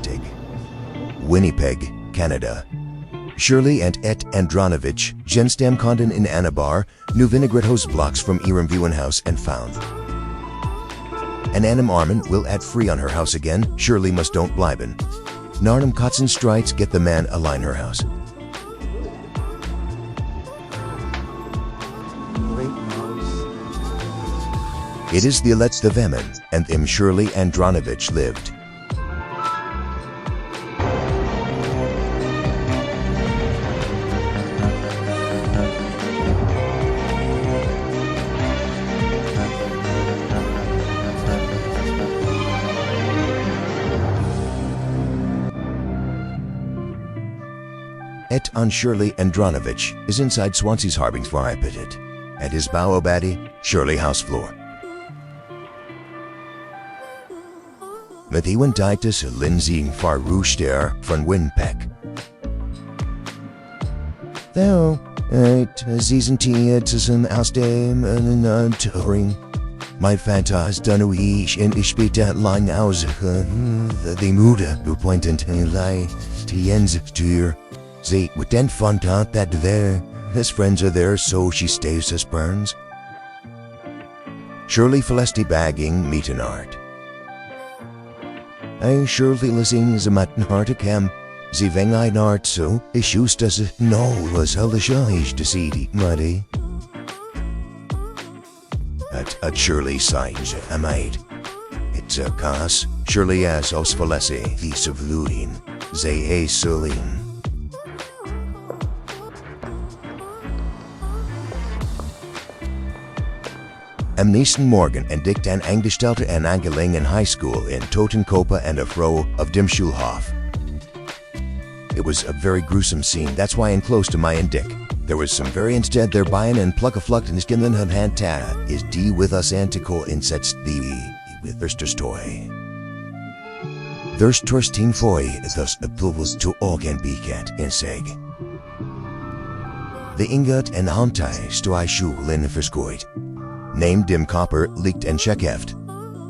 Atlantic. Winnipeg, Canada. Shirley and Ed Andronovich Genstam konden in Anabar, nu vinaigrette blocks from ihrem Wohnhaus entfernt. An einem Armen will at free on her house again, Shirley must don't bleiben. Narnum Kotzen Streits get the man allein her house. It is the letzte Wemmen, and im Shirley Andronovich lived. Et on Shirley Andronovich is inside Swansea's Harbingsverheiratet. At his Bauobadi, Shirley Hausflur. Met Ewan Deitus Lindsay Farruster von Winnipeg. Thou, sie sind hier zusammen aus dem Touring. Mein Vater ist dann ich und ich später lang aus die Mutter bepointend lei die Jensktür. Sie would then find out that his friends are there, so she stays as burns. Shirley Celeste bagging Mietenart. I Shirley listening ze matten harte kem. Sie weng ein Art so, ich just dass es no was alle scheiß to see die muddy. At Shirley signs a maid. It's a cas, Shirley as aus Verlesse, wie se vludin, ze e sulin. Am nächsten Morgen entdeckt ein Angestellter an Angelangen High School in Totenkopa and a Frau of dem Schulhof. It was a very gruesome scene, that's why enclosed to my Dick. There was some variants dead there buying and pluck a flucht and skin hun hanta is D with us antico insets the with Thirster's toy. Thirstorstein foy thus approvals to organ becat in seg. The ingot and hantai sto I schul in verschoit. Named Dim Copper, leaked and Chekheft.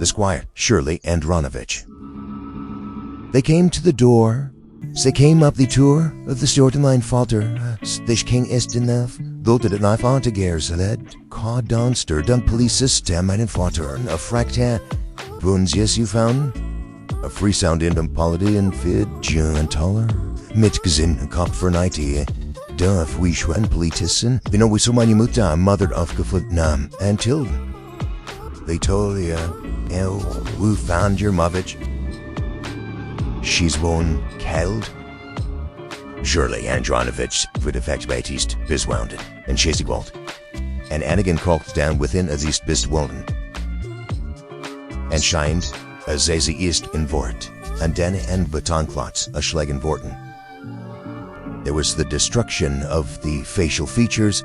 The squire, Shirley Andronovich. They came to the door. They came up the tour of the Stortenline falter. This king ist enough. Dulted it knife on to Gerselet. Cod donster, dun police system and falter. A fracta. Buns, yes, you found. A free sound in dem polity and fid, Jun taller. Mitgezin, cop for 90. Duff, we schwen politissen, we know we so many mutter, mothered aufgefut nam, and Tilden. They told you, who found your Movich? She's one killed. Shirley Andronovich wird effect bei East biswounded, and Chasey and Anigan kalkt down within as East biswonden. And shined, as Zazy East in Vort, and den and Betonklots, a Schlegen Vorten. There was the destruction of the facial features,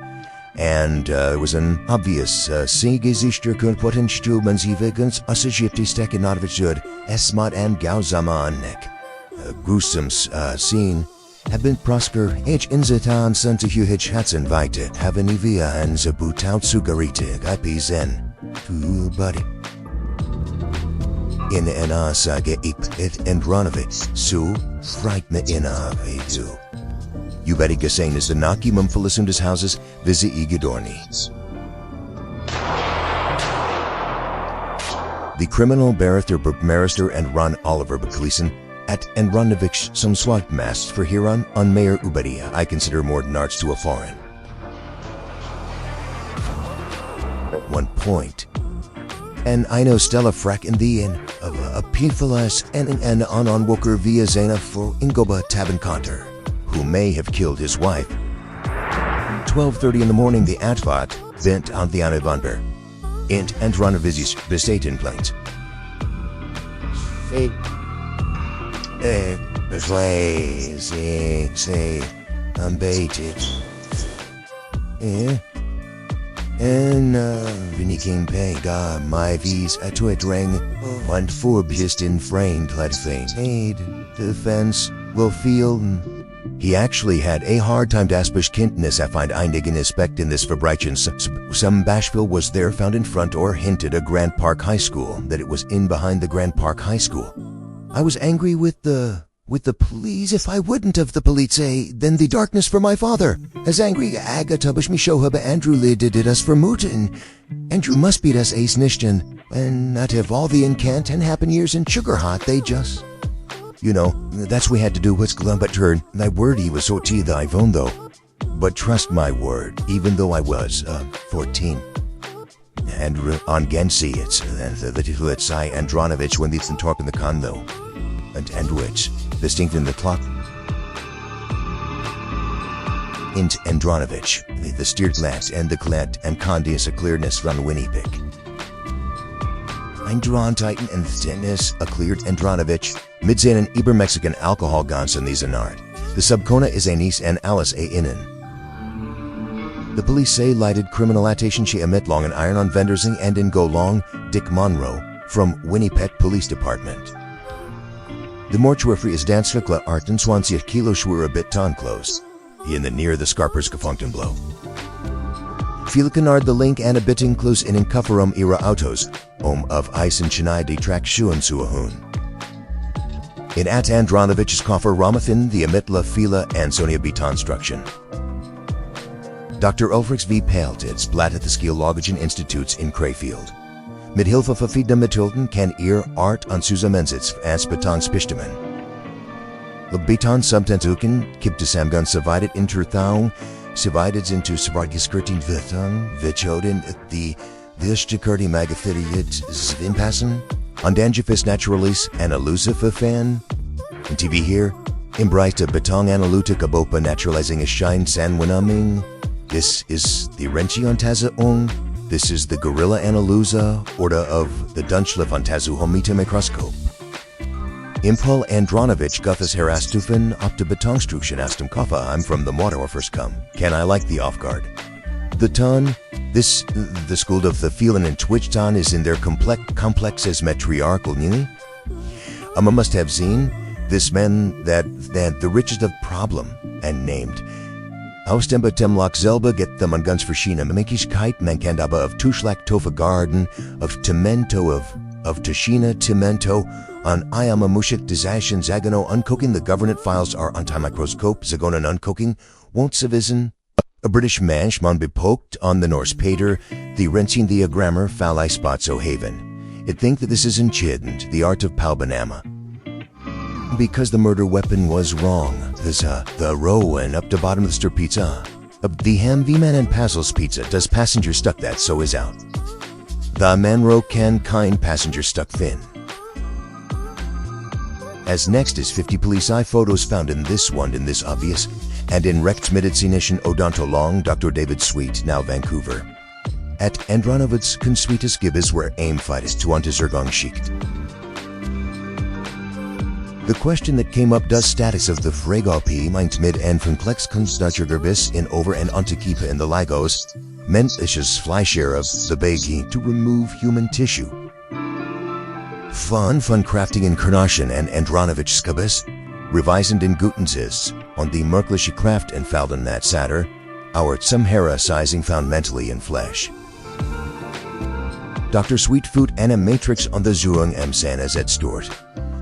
and there was an obvious Seegesichter Kunpotenstrubensivigans Assagipti-Stekenotovich Esmat and Gauzamanek. A gruesome scene had been Prosker H. Inzetan Santahuhich Hatzenweite, Havenivia and Zabutout Sugarite, Ipizen, to buddy. In an Sage Ip it and Ronovit, Su, Frightme in a Vedu. Ubedi Gasain is the Naki Mumfulisundas houses, Visi Igidorni. The criminal Berether Burgmarister and Ron Oliver Beklisen at and Ronovich some swat masks for Huron on Mayor Ubedia I consider more than arts to a foreign. At one point, and I know Stella Frack in the inn of a Pifalas and an on Woker via Zena for Ingoba Tabenkanter, who may have killed his wife. 12:30 in the morning, the Atvat bent on the Anavandber. Int and Ronovizis besaten planes. Say, unbaited. En Viniking pay da my vies a tuet ring, and forbist in framed let faint. Aid, defense, will feel. He actually had a hard time to aspish kindness I find einigen aspect in this Verbreichen. Some Bashville was there found in front or hinted a Grand Park High School, that it was in behind the Grand Park High School. I was angry with the police. If I wouldn't have the police, then the darkness for my father. As angry, agatabush mi shohaba Andrew did us for Mutin. Andrew must beat us ace nishtan. And not have all the incant and happen years in sugar hot, they just... You know, that's we had to do what's glum but turn. Thy word he was so tea thy phone though. But trust my word, even though I was, 14. And on Gensi, it's the Litsai Andronovich when it's in talk in the condo. And which, distinct in the clock. Int Andronovich, the steered glass and the clat and condius a clearness from Winnipeg. Ein Titan and Tennis, a cleared Andronovich, Midzan and Eber Mexican alcohol Gonson these anard. The subcona is a niece and Alice a Innen. The police say lighted criminalatation she emit long and iron on Vendersing and in Go Long, Dick Monroe, from Winnipeg Police Department. The mortuary is dansvikla arten Swansea kilo schwur a bit ton close. He in the near the scarpers gefunkten blow. Filkanard the link and a bitting close in kufferum era autos, of ice and chinai de track shuan suahun. In at Andronovich's coffer Ramathin the emitla fila and Sonia betonstruction. Dr. Ulrichs v. Paltitz blat at the Skiologian Institutes in Crayfield. Mit Hilfe verfiedene Methoden kann ihr Art an Zusammensitz as Beton Spistemen. The Beton Subtentuken gibt es am ganz divided interthau, divided into Svartgeskirting Vithung, Vichoden, the Vishtikurti Magathiriet Zvimpassen, Andangifis Naturalis and Elusive Fan. And TV here, Imbright a Beton Analytica Bopa Naturalizing a Shine San Winaming. This is the Renchion Tazaung. This is the Gorilla Analuza, order of the Dunschle von Tazu Homita Microscope. Impul Andronovich Guthus Herastufen op de Betonstruction Astum Koffa. I'm from the Motto first come. Can I like the off guard? The ton, the school of the feeling and twitch ton is in their complex as matriarchal nili. Must have seen this man that the richest of problem and named. Austemba Temlock Zelba get them on guns for Sheena Mimikischkeit Mankandaba of Tuschlak Tofa Garden of Timento of Tashina Timento on Ayama Mushik Dizashin Zagano uncooking the government files are anti-microscope Zagonan uncooking won't civisen a British manch mon bepoked on the Norse pater the Rentin the grammar Falai Spotso Haven. It think that this is enchident the art of Palbanama. Because the murder weapon was wrong. This the row and up to bottom of the stir pizza. The ham V-man and Pazzles pizza. Does passenger stuck that so is out. The Manro can kind passenger stuck thin. As next is 50 police eye photos found in this obvious and in Rechtsmedizinischen Odontolong Dr. David Sweet, now Vancouver. At Andronovitz Consweetus Gibbes where aim fight is to Unterzergung schickt. The question that came up does status of the Fregalp meint mid and Funklex Kunstdutchergerbis in over and Unterkiefer in the Lagos, mentisches Fleischere of the Begi to remove human tissue. Fun crafting in Karnashin and Andronovich Skabis, revisend in Gutensis, on the Merklische Kraft and Falden that Satter, our Samhara sizing found mentally in flesh. Dr. Sweetfoot and a matrix on the Zuung M. Sanas at Stort.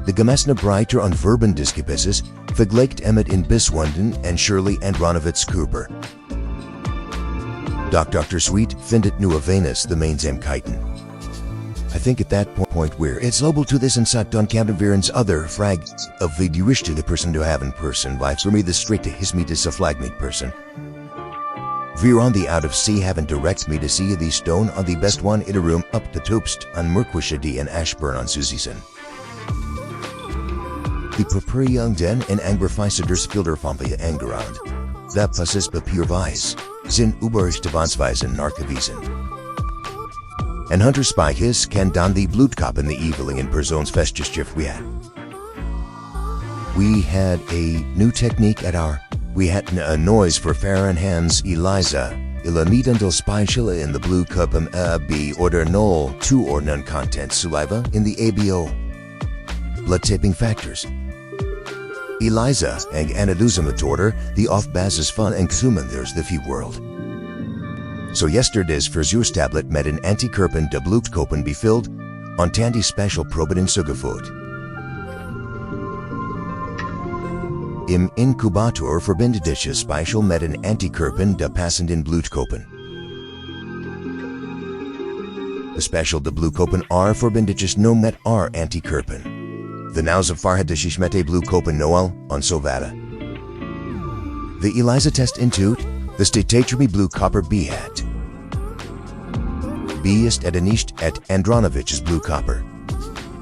The Gemessene Breiter on Verben Diskepisses, vergleicht Emmet in Biswunden and Shirley Andronovitz Cooper. Dr. Sweet findet nur Venus the Mainsamkeiten. I think at that point where it's able to this and sat on Captain other frag of the you wish to the person to have in person by for me the straight to his me to a flag meet person. Veer on the out of sea haven't direct me to see the stone on the best one in a room up the Toopst on Merkwishadi and Ashburn on Susieson. The Papur Young Den and Angberfeiseders Filter Fompia Angerand. The Passes Papier Weiss, Zin Uberstavansweisen Narkowiesen. And Hunter Speiches can don the Blutkop in the eveling in Persons Festgeschiff we had. We had a new technique at our. We had a noise for Farron Hans Eliza. Ilamidendel Speichele in the blue cup B order null 2 or none content saliva in the ABO. Blood taping factors. Eliza and Anaduzamat order the off-basis fun and Xuman there's the few world. So yesterday's Versuchs tablet met in Antikerpen de Blutkopen befilled on Tandy special probit in Sugafood. Im Inkubator verbindet sich Speichel mit den Antikörpern der passenden Blutkörper. The special de Blutkörper are verbindet sich nur mit Antikörpern. The Nauze verhält sich mit den Blutkörpern Noel und so weiter. The ELISA-Test intut, the Statatri Blutkörper B hat. B ist nicht at Andronovich's Blutkörper.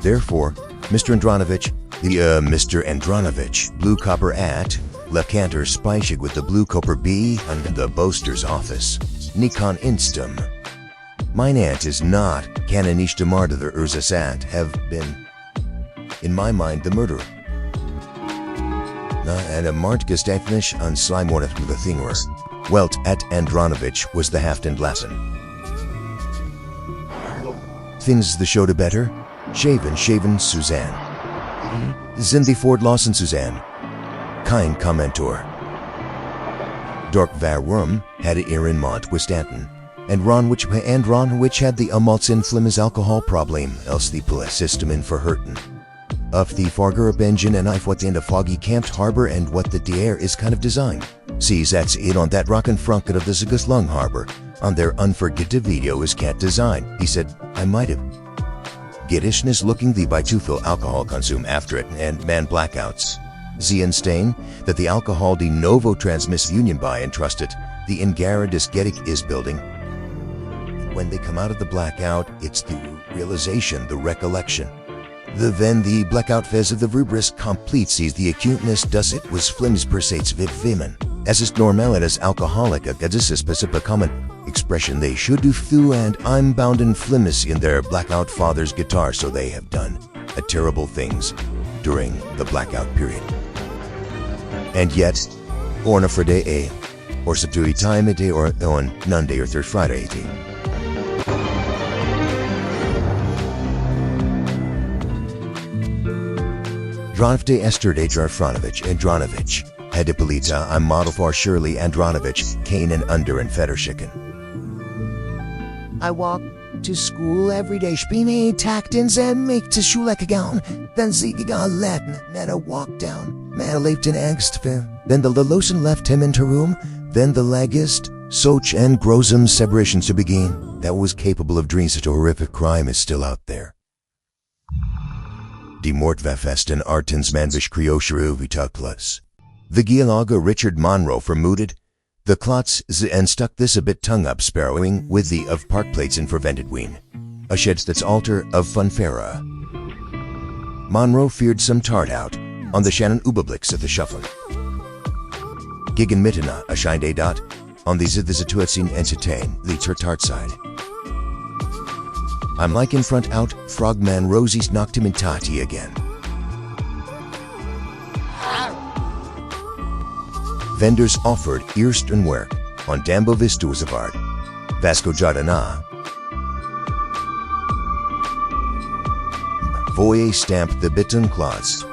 Therefore, Mr. Andronovich, Mr. Andronovich, Blutkörper at, Lekanter speichig with the Blutkörper B and the Boaster's office. Nikon instum. Mein Aunt is not, kann nicht der Mörder Ursas Aunt have been, in my mind, the murderer. And a Mart Gestaffnish on Slimornif with the Thingerer. Welt at Andronovich was the Haft and Lassen. Thins the show to better? Shaven, Suzanne. Sind die Fordlossen, Suzanne? Kein Kommentor. Dork Warum had ihren Mont Wistanton, and Ron which had the Amaltsin alcohol problem, else the police system in verhurten. Of the Fargerup engine and I what in the foggy camped harbor and what the air is kind of designed. Sees that's it on that rockin' frunket of the Zigus Lung harbor. On their unforgettable video is cat design. He said, I might have. Gittishness looking the by too viel alcohol consume after it and man blackouts. Zien stain that the alcohol de novo transmiss union by entrusted the Ingara Disgetic is building. And when they come out of the blackout, it's the realization, the recollection. The blackout phase of the rubris complete sees the acuteness does it was flims persates vid vimen. As is normal as alcoholic a gadis common expression they should do through and I'm bound in flimis in their blackout father's guitar so they have done a terrible things during the blackout period. And yet, orna for day a, or subdui time a day or on Nunday or third Friday a day. Dronfde Esterde Andronovich, Hedipolita, I'm model for Shirley Andronovich, Kane and Under and Federschicken. I walk to school every day, spine taktens and make to Schulekagown, then Ziegegan Latin, Meta walk down, Meta leaped in angst, then the Lelosen left him into room, then the legist, Soch and Grosum separations to begin, that was capable of dreams such a horrific crime is still out there. Die Mordwaffesten Artens Manvish Kriosheru Vitaklas. The Geologa Richard Monroe vermuted the clots and stuck this a bit tongue up sparrowing with the of park plates in vervented ween. A sheds that's altar of Funfera. Monroe feared some tart out on the Shannon Uberblix at the shuffling. Gigan Mittena a shined a dot on the Zithizatuetzin entertain the tart side. I'm like in front out, Frogman Rosie's knocked him in tati again. Vendors offered Eastern work on Dambo Vistus of art, Vasco Jardana. Voye stamped the Bittern clause.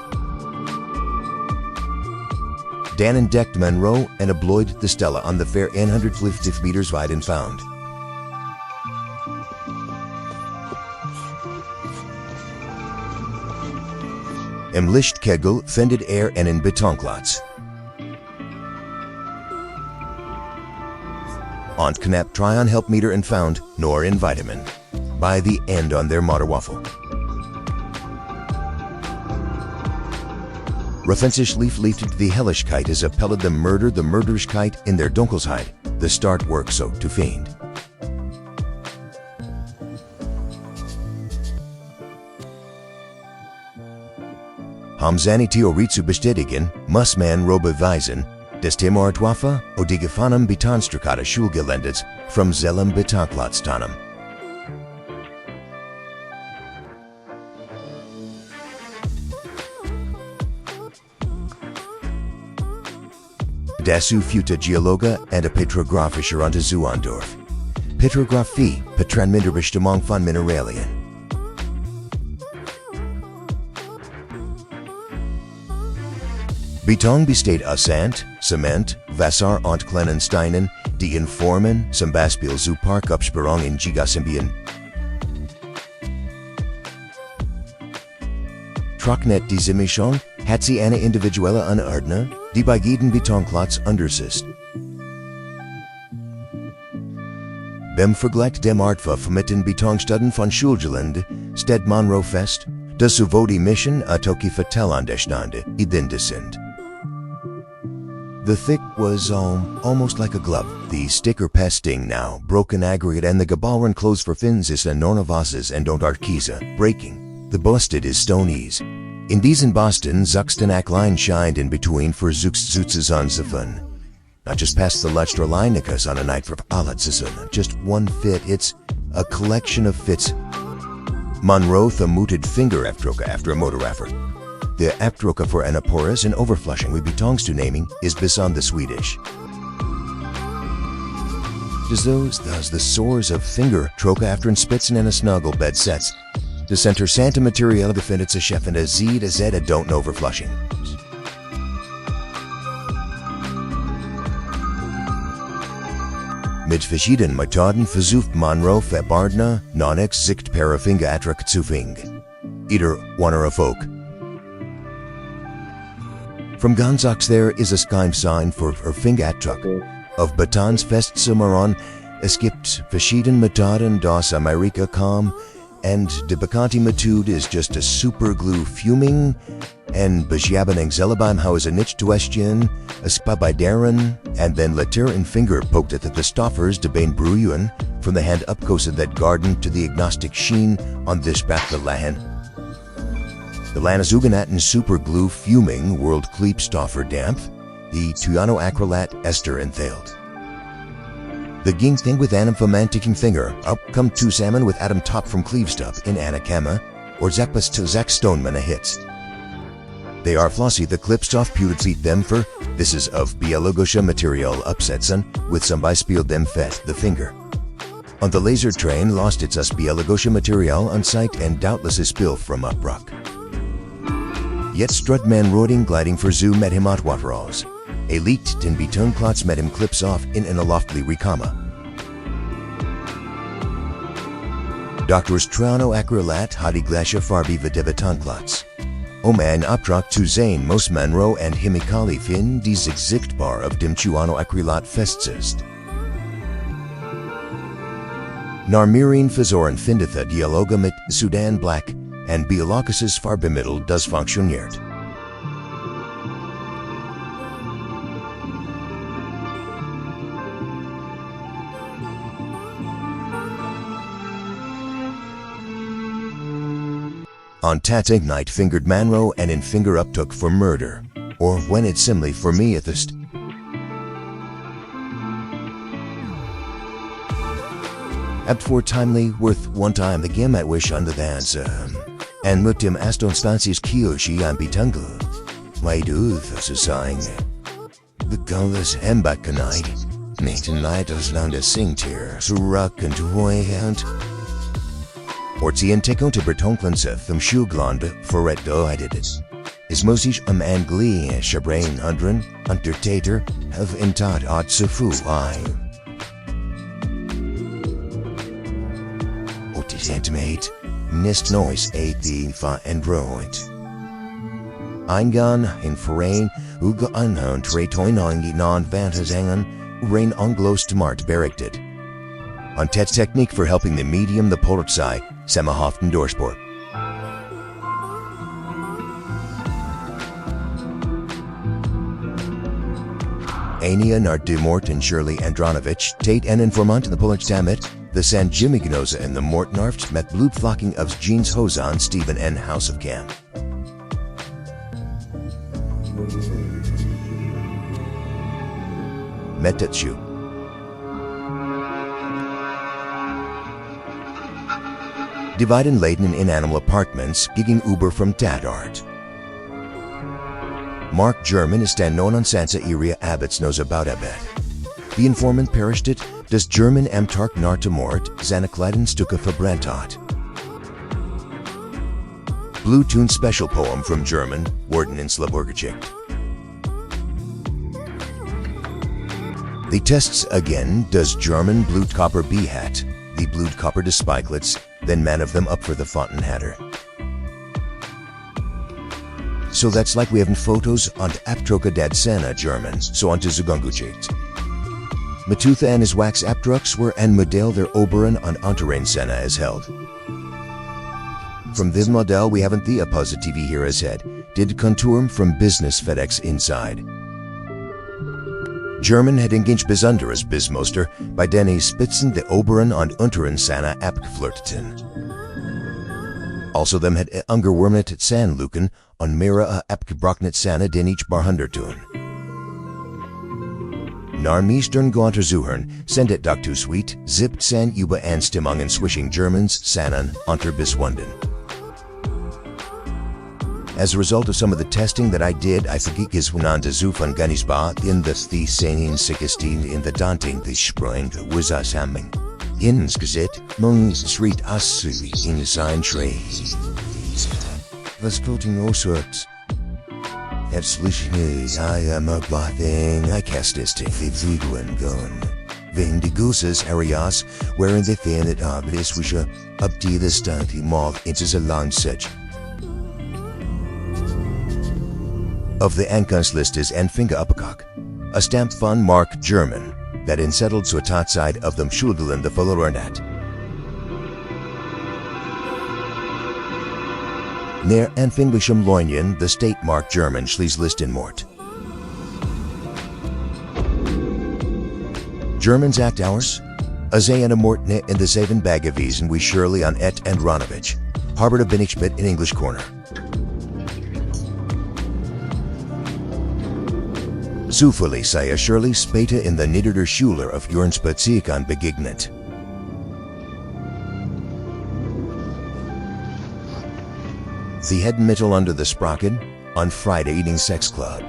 Dan and decked Monroe and abloyed the Stella on the fair 150 meters wide and found. Im Lichtkegel fended air and in Betonklots. On Knapp Tryon help meter and found, nor in vitamin. By the end on their Moderwaffel. Raffensisch leafed the Hellischkeit is appelled the Mörderschkeit in their Dunkelheit, the start work so to fiend. Hamzani Theoritzu bestätigen, muss man beweisen, des Temortwaffe o die Gefahren Betonstrukade Schulgeländes vom Zellem Betonplatztanum. Dazu Futa Geologe and a Petrographischer unter Zuandorf. Petrographie, Petranminderbestimmung von Mineralien. Beton besteht aus Sand, Zement, Wasser und kleinen Steinen, die in Formen, zum Beispiel zu Parkabsperrung in Gigasymbien. Trocknet diese Mischung, hat sie eine individuelle Anordnung, die bei jedem Betonklotz undersist. Beim Vergleich dem Artwurf mit den Betonstudden von Schulgelände stellt Monroe fest, dass sowohl die Mission als auch die vertellende Stande identisch sind. The thick was almost like a glove. The sticker pesting now, broken aggregate and the geballen clothes for fins is enormavases and don't arkiza, breaking. The busted is stonies. In diesen Boston Zuxten Line shined in between for Zuxzutzes on Zafun. Not just past the Luchtra Leinicus on a night for Alatzison, just one fit, it's a collection of fits. Monroe vermutet finger after a motorraffer. The Abdrucke for Anaporus and overflushing we betongs to naming is beyond the Swedish. Does the sores of finger troka after en spitzen and a snuggle bed sets. The center Santa Material befindet sich chef in a Z to Z don't overflushing. Mit verschiedenen Methoden versucht Monroe verbardner, non-ex sicht para finger atrak zu fing. Either one or a folk. From Gonzox there is a scheme sign for Fingatruck. Of Batans Festsummeron, es gibt verschieden Methoden das Amerika kam, and de bekannte Methode is just a superglue fuming, and bejabening Zellebeim how nicht question, a spa by Darren, and then later in finger poked at the stoffers de bain bruyuen, from the hand upcoasted that garden to the agnostic sheen on this back the lahen. The Lanazugenatten superglue fuming world Kleepstoffer damp, the Tuyano acrylat ester enthaled. The ging thing with anemphomanticking finger, up come two salmon with Adam top from Clevestup in Anakama, or Zakpas to Zach Stoneman a hits. They are flossy the Klipstoff pewed feet them for, this is of Bielogosha material upsetson, with some by spieled them fet the finger. On the laser train lost its us Bielogosha material on site and doubtless is spill from Upbrock. Yet Strutman Roding gliding for zoo met him at Wateralls. A leaked tin Betonklotz met him clips off in an aloftly recama. Doctors Trano Acrylat Hadi Glasha Farbi Videbetonklotz. Oman Optrok zu Zane Most Monroe and Himikali Fin die Sichtbar of dem Chuano Acrylat Festzist. Narmirin Fizoren Findetha Dialoga mit Sudan Black and Biologisches Farbemittel das funktioniert. On Tating night fingered Monroe and in finger uptook for murder, or when it's simly for me at the Abt for timely worth one time the game at wish under the hands, and mut dem Astonstancies Kiyoshi and Bitungu. My do the sang. The gullus Hembakanite. Nathan night us down to sing tier, so rock and toy and Ortien tekon te Bertonklense from Schuglande for red do I did it. Is mosisch Angli Shabrain hundren, Untertater, have intat at Sufu I. Otis intimate, nist noise ate the fa and broit. Eingan in Foreign, Uga Unhound Tretoinangi non Vantasangan, Rain Anglos Mart Bericted. On Tet's technique for helping the medium the Polizei, Semahoften Dorsport. Ania Nart de Mort and Shirley Andronovich, Tate and Informant in the Polish Damit, the San Jimignosa and the Mortnarft met Blood flocking of Jeans Hosan Stephen N. House of Cam. Metetsu. Divide and laden in animal apartments, gigging Uber from Tatart. Mark German is stand known on Sansa Iria Abbots knows about Abed. The informant perished it, does German Amtark Nartamort, Zanakleiden Stuka Verbrantot. Blue Tune special poem from German, Warden in Slaburgerchick. The tests again, does German Blutkopper Behat, the Blutkopper de Spikelets, then man of them up for the Fountain Hatter. So that's like we haben Fotos und Abdrucke der Szene German, so onto Zugunguchet. Metutha and his wax Abdrucks were ein Modell der oberen und unteren Szene as held. From this model we haven't the positive here as head, did Konturen from Business FedEx inside. German had engaged besonderes Bismoster, bei denen Spitzen der oberen und unteren Szene abgeflirteten. Also them had ungerwurmet Zahnluken und mehrere abgebrochnet Szene den ich barhundertun. Nar Meestern Gaunter Zuhern sendet Dr. Sweet, zippt San über Anstimmungen swishing Germans, Sanen, unter Biswunden. As a result of some of the testing that I did, I vergik is wunanda zu von Gunnisba in the Senin Sikistin in the Danting the Sprung was us hamming. Insgesit, Mungs Street Asui in sein Trade. Was voting all sorts. Absolutely, I am a thing. I cast this to the Viguen gun. Wegen die Gusses areas, wherein the thing that obvious we should up to the stunt moth into a long such. Of the Ankunftslist is ein Finger Uppercock, a stamp von Mark German, that insettled zur Tatzeit of dem Schuldelen the Verlorenat. Ner Anfinglischem Leunion, the state Mark German Schließlisten Mort. Germans act hours, a Zayana Mortne in the Seven Bagavisen we surely on Et and Ronovich, harbored a Binnichbit in English Corner. Zufällig sei Shirley später in the Niederder Schule of Jörnspazikan begegnet. Sie hätten Mittel under the Sprocken on Friday eating sex club.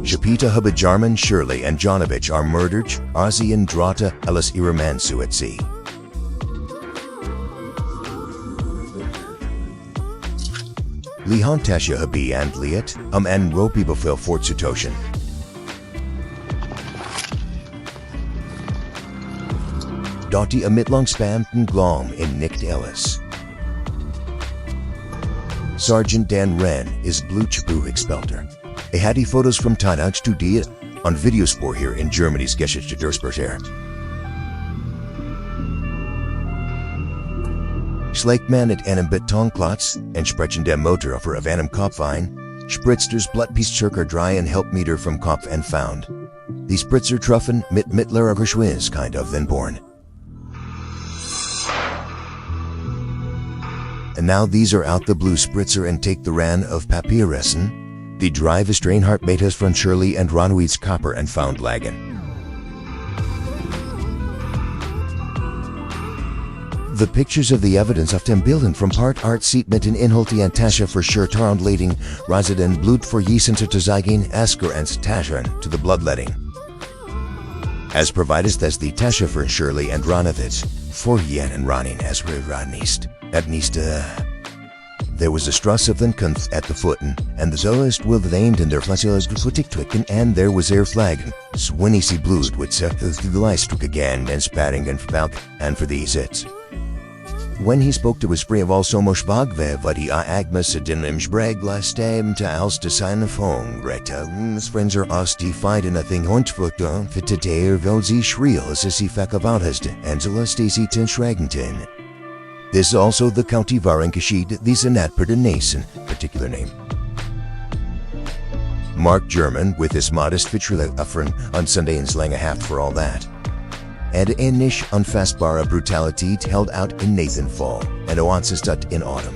Shapita Hubba Jarman, Shirley, and Jonovich are murdered, Azian Drata Ellis Iramansu at sea. Lihantasha Habi and Liet, and Ropi Befil Fort Sutoshin. Dotti a Mitlong Spamten Glom in Nicked Ellis. Sergeant Dan Wren is Blue Chabu Expelter. A haddy photos from Tynach to Dia on Videospor here in Germany's Geschichte der Sperter. Schlagman at einem Betonklotz and sprechen der Motor of einem Kopf ein, spritzters Blattpiece circa dry and help meter from Kopf and found. Die Spritzer truffen mit mittlerer Geschwindigkeit kind of then born. And now these are out the blue spritzer and take the ran of Papieressen. The drive is Strainhart Metas from Shirley and Ronweed's copper and found lagen. The pictures of the evidence of dem Bilden from Part Art Seat mit den Inhalti and Tasha for sure Tarund Lading, Resident Blut for Jisenter to Zeigin, Asker and Tashan to the bloodletting. As provided as the Tasha for Shirley and Ronovitz, for Yen and Ronin as we Ronist. At Nista. There was a Struss of den Kunth at the footen, and the Zoist will aimed in their flasillas footig twicken, and there was their flag. Swinny see blued with the Gleistruck again and spatting and falk, and for these it's. When he spoke to his spree of also moshvagve, vadi a agmas a dinlim spreg lastem to als de sign of home, reta, friends are osti fight in a thing huntfrucht, fit to tear velzi shriel as he feck about his Angela Stacy ten Shragington. This is also the County Varenkashid, the Senat per den Nason, particular name. Mark German, with his modest Fitrule Uffern on Sunday and slang a half for all that. And Anish unfastbara brutality held out in Nathan Fall, and Oansistut in autumn.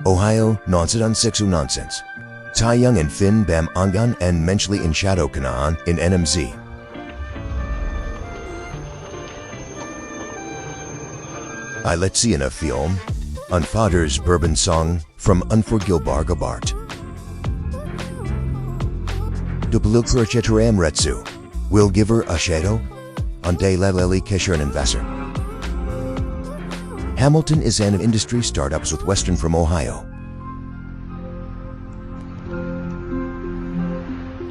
Ohio, nonsense sexu nonsense. Tai Young and Finn Bam Angan and Menschli in Shadow Kanaan in NMZ. I let's see in a film, on Father's Bourbon Song from Unforgilbar Gabart. Dupelukra Cheteram Retsu, Will Giver a Shadow, on De Leleli Keshern and Vassar. Hamilton is an industry startups with Western from Ohio.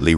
Lee